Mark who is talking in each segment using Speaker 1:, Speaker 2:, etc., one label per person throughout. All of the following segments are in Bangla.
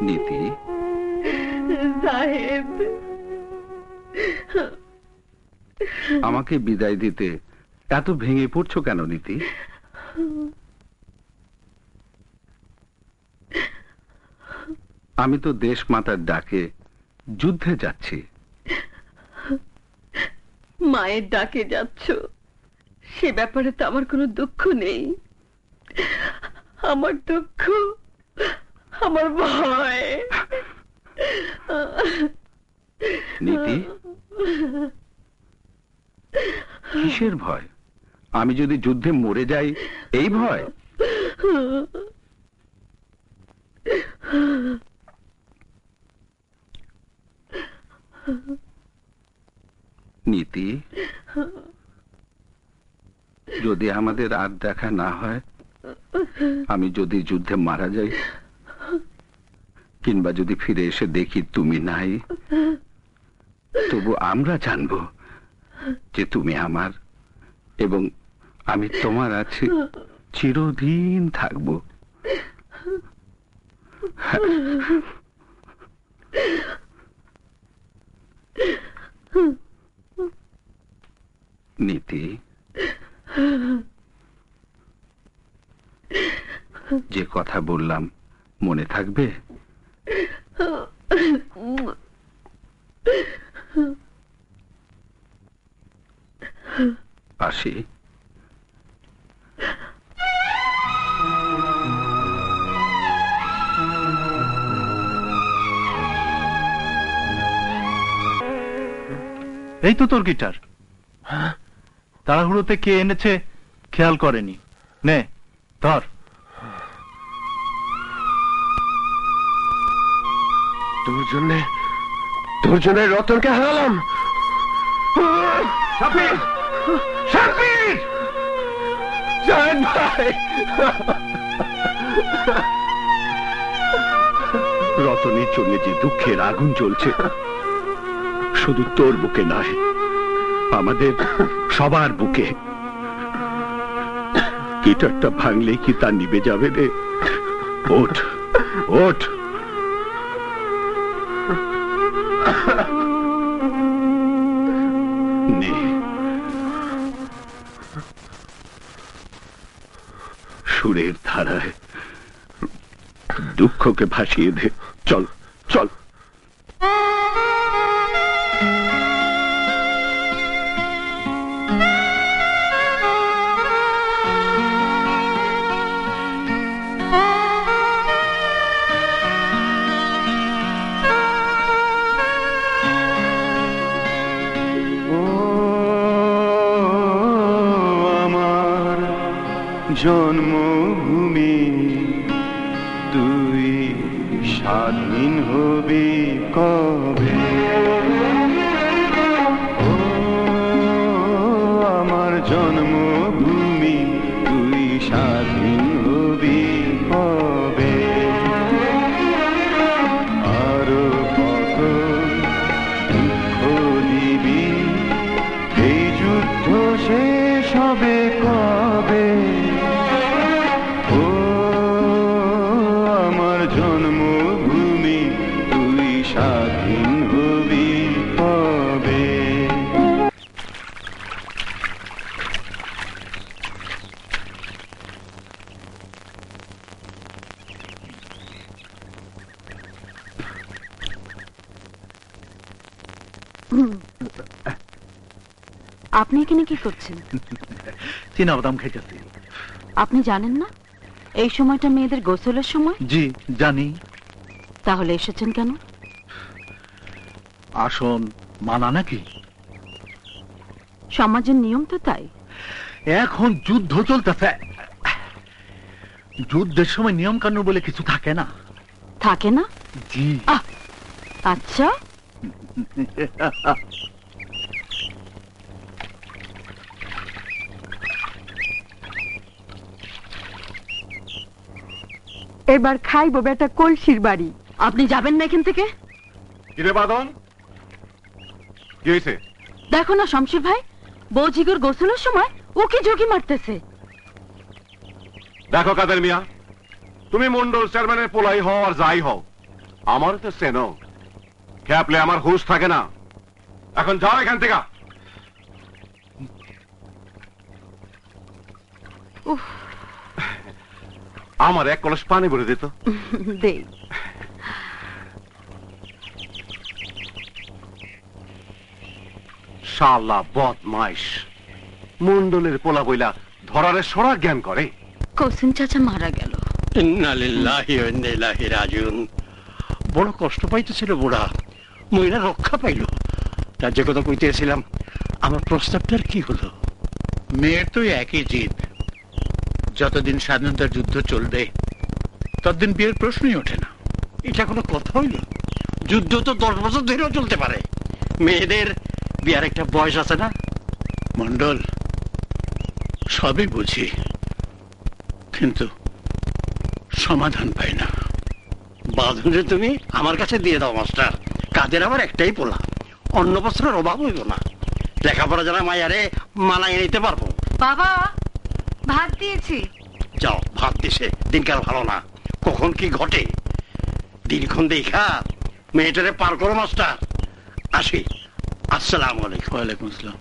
Speaker 1: নীতি
Speaker 2: সাহেব,
Speaker 1: আমাকে বিদায় দিতে এত ভেঙে পড়ছো কেন নীতি? আমি তো দেশ মাতার ডাকে যুদ্ধে যাচ্ছি।
Speaker 2: মায়ের ডাকে যাচ্ছ, সে ব্যাপারে তো আমার কোনো দুঃখ নেই। আমার দুঃখ আমার ভয়।
Speaker 1: নীতি, কিসের ভয়? আমি যদি যুদ্ধে মরে যাই এই ভয়? নীতি, যদি আমাদের আর দেখা না হয়, আমি যদি যুদ্ধে মারা যাই, কিংবা যদি ফিরে এসে দেখি তুমি নাই, তবু আমরা জানবো যে তুমি আমার, এবং আমি তোমার আছি চিরদিন থাকবো। নীতি, যে কথা বললাম মনে থাকবে? আসি।
Speaker 3: এই তো তোর গিটার। তাড়াহুড়োতে কে এনেছে খেয়াল করেনি। নে ধর।
Speaker 4: তোর জন্য রতনকে হারালাম। শাফির, শাফির, জান ভাই।
Speaker 1: রতনের জন্য যে দুঃখের আগুন জ্বলছে, শুধু তোর বুকে নয়, আমাদের সবার বুকে। গিটারটা ভাঙলে কি তা নিভে যাবে রে? ওঠ, ওঠ। নে, সুরের ধারায় দুঃখকে ভাসিয়ে দে। চল, চল।
Speaker 3: জন্মভূমি তুই স্বাধীন হবি কবে? ও আমার জন্মভূমি তুই স্বাধীন হবি কবে? আরো কত দুঃখ দিবি, এই যুদ্ধ শেষ হবে কবে? জন্মভূমি তুই স্বাধীন হবি কবে?
Speaker 5: আপনি এখানে কি করছেন?
Speaker 3: চীনাবাদাম খাইতেছি।
Speaker 5: আপনি জানেন না এই সময়টা মেয়েদের গোসলের সময়?
Speaker 3: জি জানি।
Speaker 5: তাহলে এসেছেন কেন?
Speaker 3: আসন মানা নাকি?
Speaker 5: সমাজের নিয়ম তো তাই।
Speaker 3: এখন যুদ্ধ চলতেছে, যুদ্ধের সময় নিয়ম কানুন বলে কিছু থাকে না।
Speaker 5: থাকে না?
Speaker 3: জি।
Speaker 5: আচ্ছা।
Speaker 2: এবার খাইবো বেটা কলসির বাড়ি।
Speaker 5: আপনি যাবেন না এখান থেকে?
Speaker 4: কিরে বাদন, কি হয়েছে?
Speaker 5: দেখো না শমশির ভাই, বউ ঝিগুর গোসলের সময় ওকে ঝুঁকি মারতেছে।
Speaker 4: দেখো কাদের মিয়া, তুমি মন্ডল চেয়ারম্যানের পোলাই হও আর যাই হও, আমার তো চেনো খেপলে আমার হুঁশ থাকে না। এখন যাও এখান থেকে। আমার এক কলস পানি ভরে দিত।
Speaker 2: দেই।
Speaker 4: শালা বদমাইশ, মন্ডলের পোলা বইলা ধরারে সরা জ্ঞান করে।
Speaker 5: কসিম চাচা মারা গেল।
Speaker 6: ইন্না লিল্লাহি ওয়া ইন্না ইলাইহি রাজিউন। বড় কষ্ট পাইতেছিল বুড়া, মহিলা রক্ষা পাইল। তার যে কথা কইতেছিলাম, আমার প্রস্তাবটার কি হলো?
Speaker 3: মেয়ের তো একই জিদ, যতদিন স্বাধীনতার যুদ্ধ চলবে ততদিন বিয়ের প্রশ্নই ওঠে না।
Speaker 6: এটা কোনো কথা হইল? যুদ্ধ তো 10 বছর ধরেও চলতে পারে। মেয়েদের বিয়ার একটা বয়স আছে না?
Speaker 3: মন্ডল, সবই বুঝি, কিন্তু সমাধান পাই না।
Speaker 6: বাঁধনে তুমি আমার কাছে দিয়ে দাও মাস্টার। কাদের আবার একটাই পোলা, অন্য বস্ত্রের অভাব হইব না। লেখাপড়া যারা মায়ারে মানায় নিতে পারবো।
Speaker 5: বাবা, ভাত দিয়েছি।
Speaker 6: যাও, ভাত দিছে। দিনকাল ভালো না, কখন কি ঘটে দিনক্ষণ দেখা মেয়েটারে পার করো মাস্টার। আসি, আসসালামু আলাইকুম।
Speaker 3: ওয়ালাইকুম আসসালাম।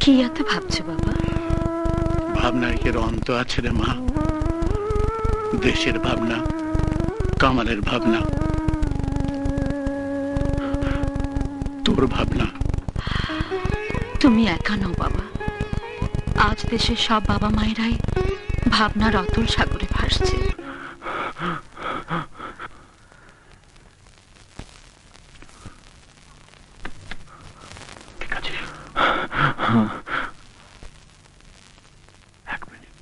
Speaker 5: কি এত ভাবছো বাবা?
Speaker 3: ভাবনার কি অন্ত আছে রে মা? দেশের ভাবনা, কামালের ভাবনা, তোর ভাবনা।
Speaker 5: তুমি একা নও বাবা। আজ দেশের সব বাবা মায়েরাই ভাবনার অতল সাগরে ভাসছে।
Speaker 3: ঠিক আছে, এক মিনিট।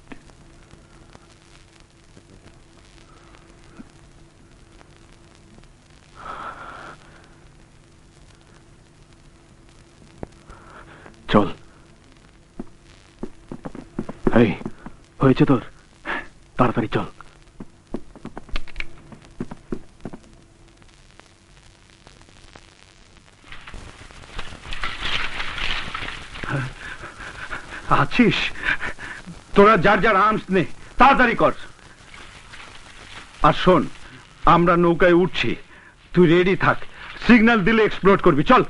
Speaker 3: চল। এই, হয়েছে তোর? তাড়াতাড়ি চল।
Speaker 1: আছিস? তোরা যার যার আর্মস নে, তাড়াতাড়ি কর। আর শোন, আমরা নৌকায় উঠছি, তুই রেডি থাক। সিগন্যাল দিলে এক্সপ্লোড করবি। চল।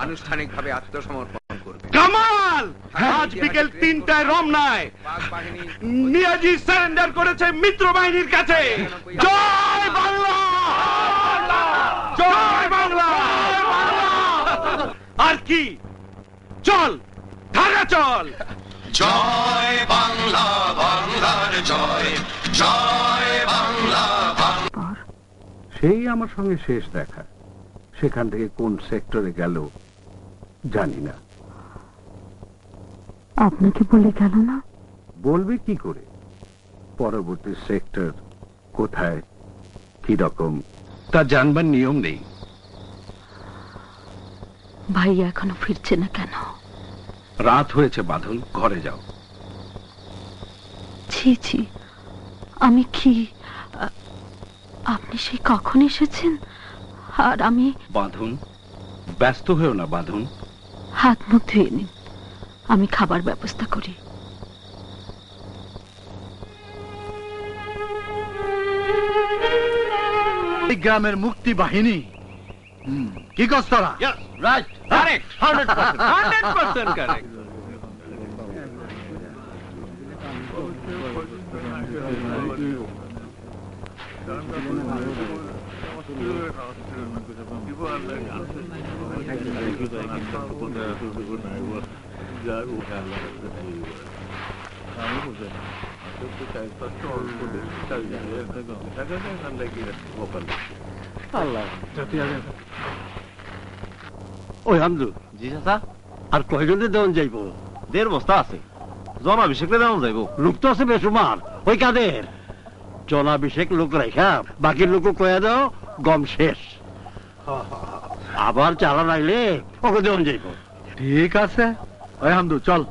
Speaker 7: আনুষ্ঠানিকভাবে আত্মসমর্পণ করবে।
Speaker 4: কামাল, আজ বিকেল 3টায় রমনায় নিয়াজি সারেন্ডার করেছে মিত্র বাহিনীর কাছে। জয় বাংলা, জয় বাংলা। আর কি, চল ঢাকা চল।
Speaker 8: জয় বাংলা, বাংলার জয়, জয় বাংলা।
Speaker 1: সেই আমার সঙ্গে শেষ দেখা। সেখান থেকে কোন সেক্টরে গেল জানি না।
Speaker 5: আপনাকে বলে গেল না?
Speaker 1: বলবে কি করে? পরবর্তী সেক্টর কোথায়, কি রকম, তা জানবার নিয়ম নেই।
Speaker 5: ভাই এখনো ফিরছে না কেন?
Speaker 1: রাত হয়েছে বাঁধন, ঘরে যাও।
Speaker 5: ছি ছি, আমি কি? আপনি সেই কখন এসেছেন? আর আমি?
Speaker 1: বাঁধন, ব্যস্ত হয়েও না বাঁধন।
Speaker 5: হাত মুখ ধুয়ে নিন, আমি খাবার ব্যবস্থা করি।
Speaker 3: এই গ্রামের মুক্তি বাহিনী কি করছ তোরা?
Speaker 4: Right, correct, 100% correct.
Speaker 6: ওই হামদু, জি চাচা, আর কয়জনে দেওয়ান যাইব? 1.5 বস্তা আছে। জনাভিষেকে দেওয়ান যাইব। লোক তো আছে বেসুমার। ওই কাদের জনাভিষেক লোক রেখা বাকি লোক কয়া দাও, গম শেষ। আবার চালান আইলে ওকে দেওয়ান যাইব।
Speaker 3: ঠিক আছে, ওই হামদু চল।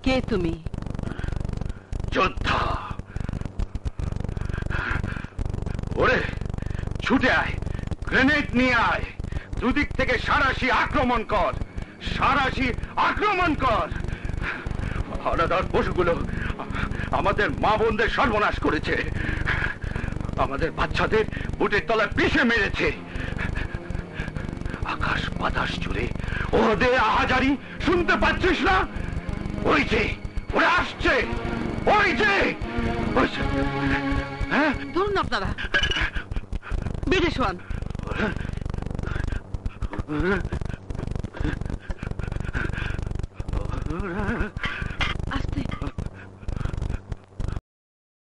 Speaker 2: কে তুমি?
Speaker 1: যোদ্ধা। ওরে ছুটে আয়, গ্রেনেড নিয়ে আয়, দুদিক থেকে সারাশি আক্রমণ কর, সারাশি আক্রমণ কর। হানাদার পশুগুলো আমাদের মা বোনদের সর্বনাশ করেছে, আমাদের বাচ্চাদের বুটের তলায় পিষে মেরেছে। আকাশ বাতাস জুড়ে ওদের আহাজারি শুনতে পাচ্ছিস না? ওই যে ওরা আসছে, ওই যে। হ্যাঁ,
Speaker 2: ধরুন আপনারা বেড়ে শোয়ান।
Speaker 1: ওরা